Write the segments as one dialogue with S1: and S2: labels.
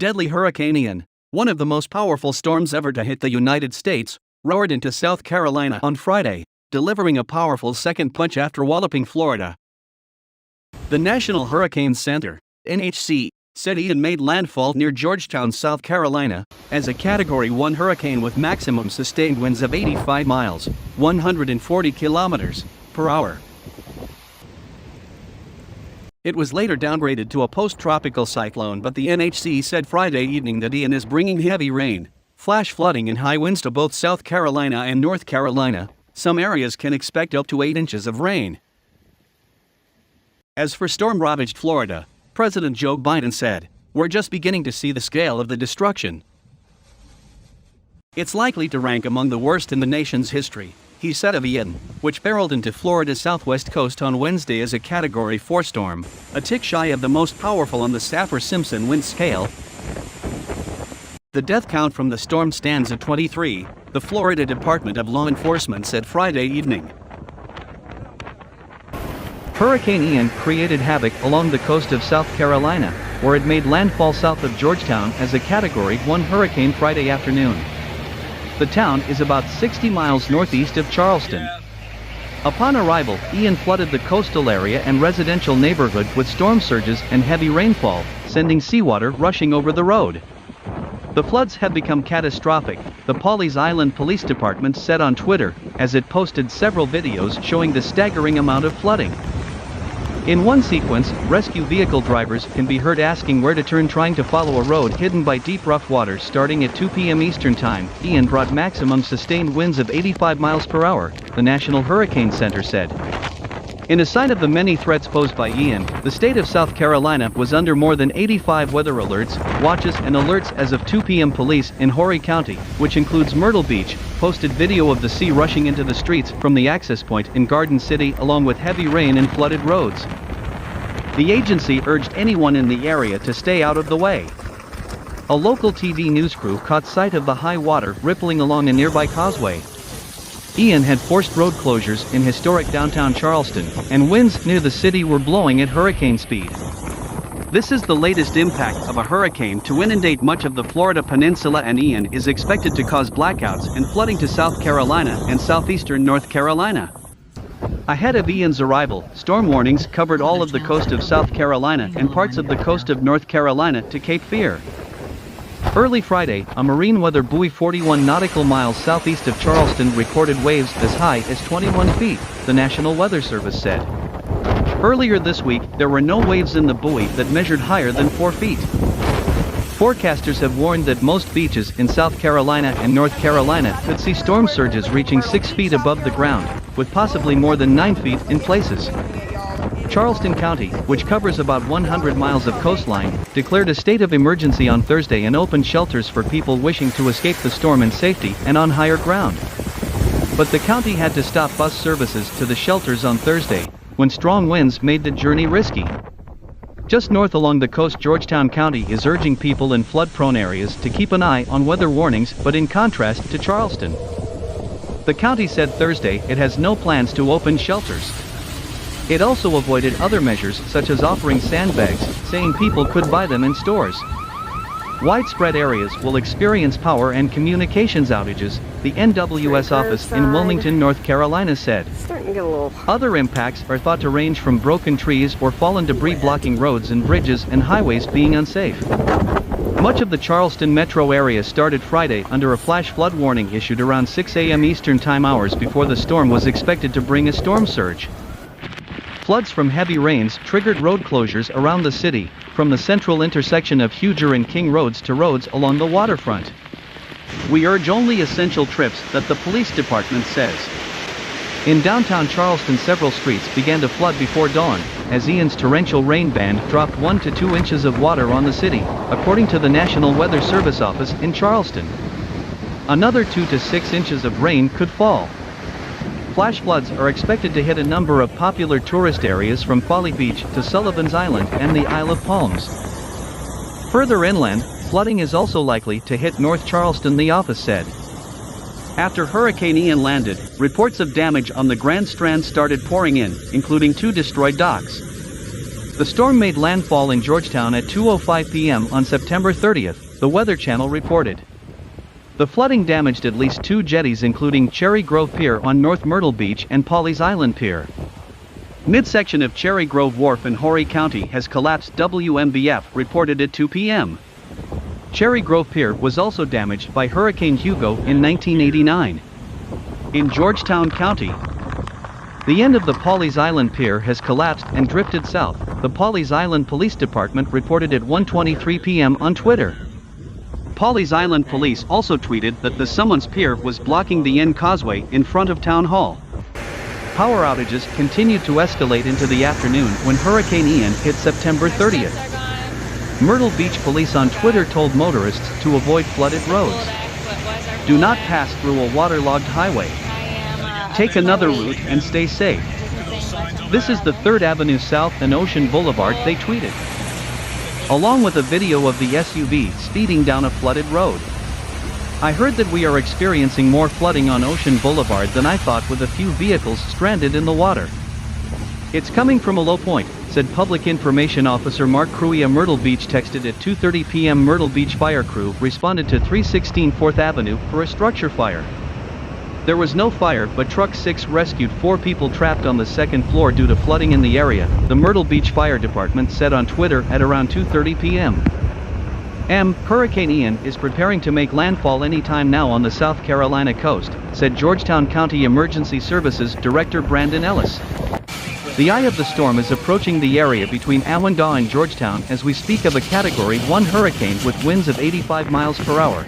S1: Deadly Hurricane Ian, one of the most powerful storms ever to hit the United States, roared into South Carolina on Friday, delivering a powerful second punch after walloping Florida. The National Hurricane Center, NHC, said Ian made landfall near Georgetown, South Carolina, as a Category 1 hurricane with maximum sustained winds of 85 miles, 140 kilometers per hour. It was later downgraded to a post-tropical cyclone, but the NHC said Friday evening that Ian is bringing heavy rain, flash flooding and high winds to both South Carolina and North Carolina. Some areas can expect up to 8 inches of rain. As for storm-ravaged Florida, President Joe Biden said, "We're just beginning to see the scale of the destruction. It's likely to rank among the worst in the nation's history," he said of Ian, which barreled into Florida's southwest coast on Wednesday as a Category 4 storm, a tick shy of the most powerful on the Saffir-Simpson wind scale. The death count from the storm stands at 23, the Florida Department of Law Enforcement said Friday evening. Hurricane Ian created havoc along the coast of South Carolina, where it made landfall south of Georgetown as a Category 1 hurricane Friday afternoon. The town is about 60 miles northeast of Charleston. Upon arrival, Ian flooded the coastal area and residential neighborhood with storm surges and heavy rainfall, sending seawater rushing over the road. The floods have become catastrophic, the Pawleys Island Police Department said on Twitter, as it posted several videos showing the staggering amount of flooding. In one sequence, rescue vehicle drivers can be heard asking where to turn, trying to follow a road hidden by deep rough water. Starting at 2 p.m. Eastern Time, Ian brought maximum sustained winds of 85 miles per hour, the National Hurricane Center said. In a sign of the many threats posed by Ian, the state of South Carolina was under more than 85 weather alerts, watches and alerts as of 2 p.m. Police in Horry County, which includes Myrtle Beach, posted video of the sea rushing into the streets from the access point in Garden City along with heavy rain and flooded roads. The agency urged anyone in the area to stay out of the way. A local TV news crew caught sight of the high water rippling along a nearby causeway. Ian had forced road closures in historic downtown Charleston, and winds near the city were blowing at hurricane speed. This is the latest impact of a hurricane to inundate much of the Florida peninsula, and Ian is expected to cause blackouts and flooding to South Carolina and southeastern North Carolina. Ahead of Ian's arrival, storm warnings covered all of the coast of South Carolina and parts of the coast of North Carolina to Cape Fear. Early Friday, a marine weather buoy 41 nautical miles southeast of Charleston recorded waves as high as 21 feet, the National Weather Service said. Earlier this week, there were no waves in the buoy that measured higher than 4 feet. Forecasters have warned that most beaches in South Carolina and North Carolina could see storm surges reaching 6 feet above the ground, with possibly more than 9 feet in places. Charleston County, which covers about 100 miles of coastline, declared a state of emergency on Thursday and opened shelters for people wishing to escape the storm in safety and on higher ground. But the county had to stop bus services to the shelters on Thursday, when strong winds made the journey risky. Just north along the coast, Georgetown County is urging people in flood-prone areas to keep an eye on weather warnings, but in contrast to Charleston. The county said Thursday it has no plans to open shelters. It also avoided other measures such as offering sandbags, saying people could buy them in stores. Widespread areas will experience power and communications outages, the NWS office in Wilmington, North Carolina said. Other impacts are thought to range from broken trees or fallen debris blocking roads and bridges and highways being unsafe. Much of the Charleston metro area started Friday under a flash flood warning issued around 6 a.m. Eastern Time, hours before the storm was expected to bring a storm surge. Floods from heavy rains triggered road closures around the city, from the central intersection of Huger and King Roads to roads along the waterfront. We urge only essential trips, that the police department says. In downtown Charleston, several streets began to flood before dawn, as Ian's torrential rain band dropped 1 to 2 inches of water on the city, according to the National Weather Service office in Charleston. Another 2 to 6 inches of rain could fall. Flash floods are expected to hit a number of popular tourist areas from Folly Beach to Sullivan's Island and the Isle of Palms. Further inland, flooding is also likely to hit North Charleston, the office said. After Hurricane Ian landed, reports of damage on the Grand Strand started pouring in, including 2 destroyed docks. The storm made landfall in Georgetown at 2:05 p.m. on September 30th, the Weather Channel reported. The flooding damaged at least 2 jetties including Cherry Grove Pier on North Myrtle Beach and Pawleys Island Pier. Midsection of Cherry Grove Wharf in Horry County has collapsed, WMBF reported at 2 p.m. Cherry Grove Pier was also damaged by Hurricane Hugo in 1989. In Georgetown County, the end of the Pawleys Island Pier has collapsed and drifted south, the Pawleys Island Police Department reported at 1:23 p.m. on Twitter. Pawleys Island Police also tweeted that the Summons Pier was blocking the end causeway in front of Town Hall. Power outages continued to escalate into the afternoon when Hurricane Ian hit September 30th. Myrtle Beach Police on Twitter told motorists to avoid flooded roads. Do not pass through a waterlogged highway. Take another route and stay safe. This is the 3rd Avenue South and Ocean Boulevard, they tweeted, along with a video of the SUV speeding down a flooded road. I heard that we are experiencing more flooding on Ocean Boulevard than I thought, with a few vehicles stranded in the water. It's coming from a low point, said Public Information Officer Mark Cruia. Myrtle Beach texted at 2:30 p.m. Myrtle Beach Fire Crew responded to 316 4th Avenue for a structure fire. There was no fire, but Truck 6 rescued 4 people trapped on the 2nd floor due to flooding in the area, the Myrtle Beach Fire Department said on Twitter at around 2:30 p.m. Hurricane Ian is preparing to make landfall anytime now on the South Carolina coast, said Georgetown County Emergency Services Director Brandon Ellis. The eye of the storm is approaching the area between Awendaw and Georgetown as we speak of a Category 1 hurricane with winds of 85 miles per hour.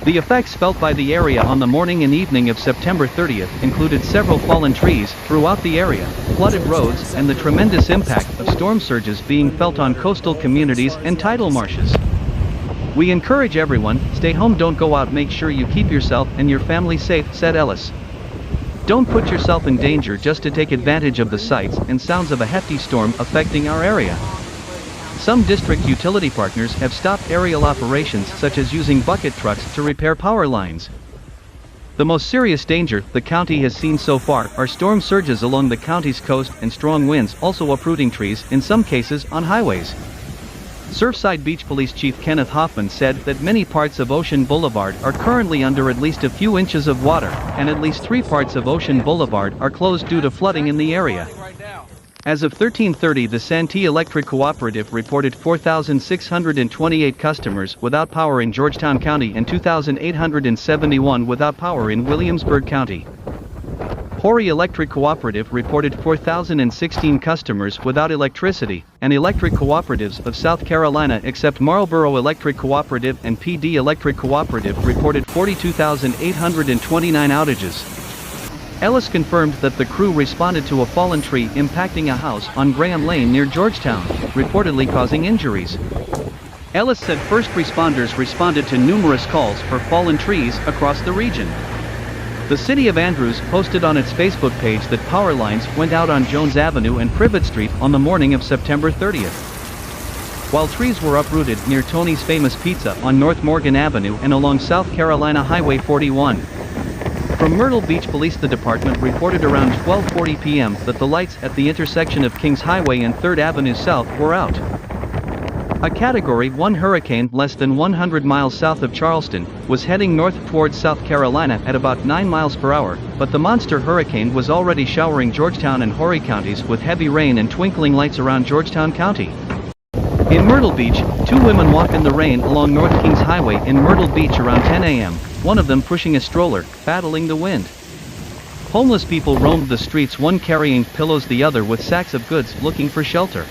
S1: The effects felt by the area on the morning and evening of September 30th included several fallen trees throughout the area, flooded roads, and the tremendous impact of storm surges being felt on coastal communities and tidal marshes. We encourage everyone, stay home, don't go out, make sure you keep yourself and your family safe, said Ellis. Don't put yourself in danger just to take advantage of the sights and sounds of a hefty storm affecting our area. Some district utility partners have stopped aerial operations, such as using bucket trucks to repair power lines. The most serious danger the county has seen so far are storm surges along the county's coast and strong winds, also uprooting trees, in some cases on highways. Surfside Beach Police Chief Kenneth Hoffman said that many parts of Ocean Boulevard are currently under at least a few inches of water, and at least 3 parts of Ocean Boulevard are closed due to flooding in the area. As of 13:30, the Santee Electric Cooperative reported 4,628 customers without power in Georgetown County and 2,871 without power in Williamsburg County. Horry Electric Cooperative reported 4,016 customers without electricity, and electric cooperatives of South Carolina except Marlboro Electric Cooperative and PD Electric Cooperative reported 42,829 outages. Ellis confirmed that the crew responded to a fallen tree impacting a house on Graham Lane near Georgetown, reportedly causing injuries. Ellis said first responders responded to numerous calls for fallen trees across the region. The City of Andrews posted on its Facebook page that power lines went out on Jones Avenue and Privet Street on the morning of September 30th. While trees were uprooted near Tony's Famous Pizza on North Morgan Avenue and along South Carolina Highway 41. From Myrtle Beach Police, the department reported around 12:40 p.m. that the lights at the intersection of Kings Highway and 3rd Avenue South were out. A Category 1 hurricane less than 100 miles south of Charleston was heading north towards South Carolina at about 9 miles per hour, but the monster hurricane was already showering Georgetown and Horry counties with heavy rain and twinkling lights around Georgetown County. In Myrtle Beach, 2 women walked in the rain along North Kings Highway in Myrtle Beach around 10 a.m., one of them pushing a stroller, battling the wind. Homeless people roamed the streets, one carrying pillows, the other with sacks of goods, looking for shelter.